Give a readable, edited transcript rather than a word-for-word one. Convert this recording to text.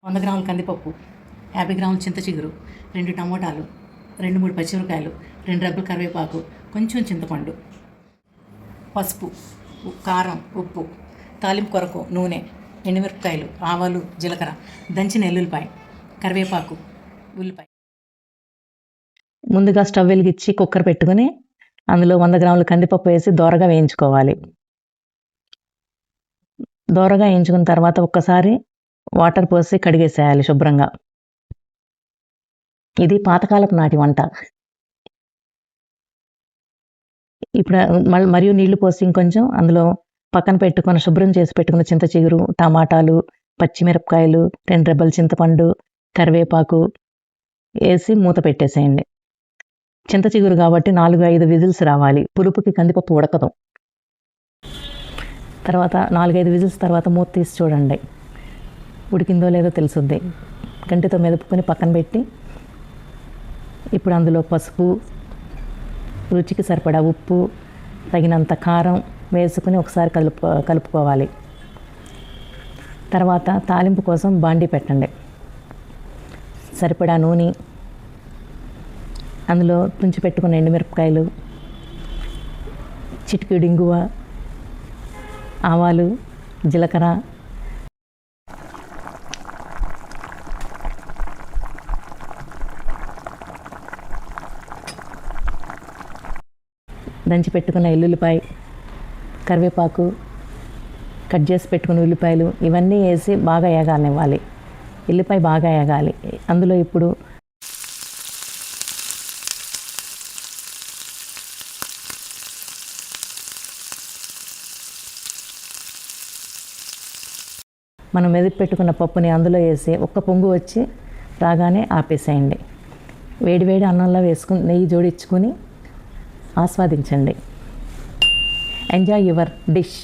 100 గ్రాముల కందిపప్పు, 50 గ్రాముల చింత చిగురు, 2 టమోటాలు, 2-3 పచ్చిమిరపకాయలు, 2 రెబ్బల కరివేపాకు, కొంచెం చింతపండు, పసుపు, కారం, ఉప్పు, తాలింపు కొరకు నూనె, ఎండుమిరపకాయలు, ఆవాలు, జీలకర్ర, దంచిన ఎల్లుల్లిపాయ, కరివేపాకు, ఉల్లిపాయ. ముందుగా స్టవ్ వెలిగించి కుక్కర్ పెట్టుకుని అందులో 100 గ్రాముల కందిపప్పు వేసి దోరగా వేయించుకోవాలి. దోరగా వేయించుకున్న తర్వాత ఒక్కసారి వాటర్ పోసి కడిగేసేయాలి శుభ్రంగా. ఇది పాతకాలపు నాటి వంట. ఇప్పుడు మరియు నీళ్లు పోసి ఇంకొంచెం అందులో పక్కన పెట్టుకుని శుభ్రం చేసి పెట్టుకున్న చింత చిగురు, టమాటాలు, పచ్చిమిరపకాయలు, 2 రెబ్బల చింతపండు, కరివేపాకు వేసి మూత పెట్టేసేయండి. చింత చిగురు కాబట్టి 4-5 విజిల్స్ రావాలి. పులుపుకి కందిపప్పు ఉడకదు. తర్వాత 4-5 విజిల్స్ తర్వాత మూత తీసి చూడండి, ఉడికిందో లేదో తెలుసుద్ది. గంటితో మెదుపుకొని పక్కన పెట్టి ఇప్పుడు అందులో పసుపు, రుచికి సరిపడా ఉప్పు, తగినంత కారం వేసుకుని ఒకసారి కలుపుకోవాలి. తర్వాత తాలింపు కోసం బాండీ పెట్టండి. సరిపడా నూనె, అందులో తుంచి పెట్టుకున్న ఎండుమిరపకాయలు, చిటికెడు ఇంగువ, ఆవాలు, జీలకర్ర, దంచి పెట్టుకున్న ఎల్లుల్లిపాయ, కరివేపాకు, కట్ చేసి పెట్టుకున్న ఉల్లిపాయలు ఇవన్నీ వేసి బాగా ఏగానివ్వాలి. ఎల్లిపాయ బాగా ఏగాలి. అందులో ఇప్పుడు మనం మెదిపి పెట్టుకున్న పప్పుని అందులో వేసి ఒక్క పొంగు వచ్చి రాగానే ఆపేసేయండి. వేడివేడి అన్నంలో వేసుకుని నెయ్యి జోడించుకొని ఆస్వాదించండి. Enjoy your dish.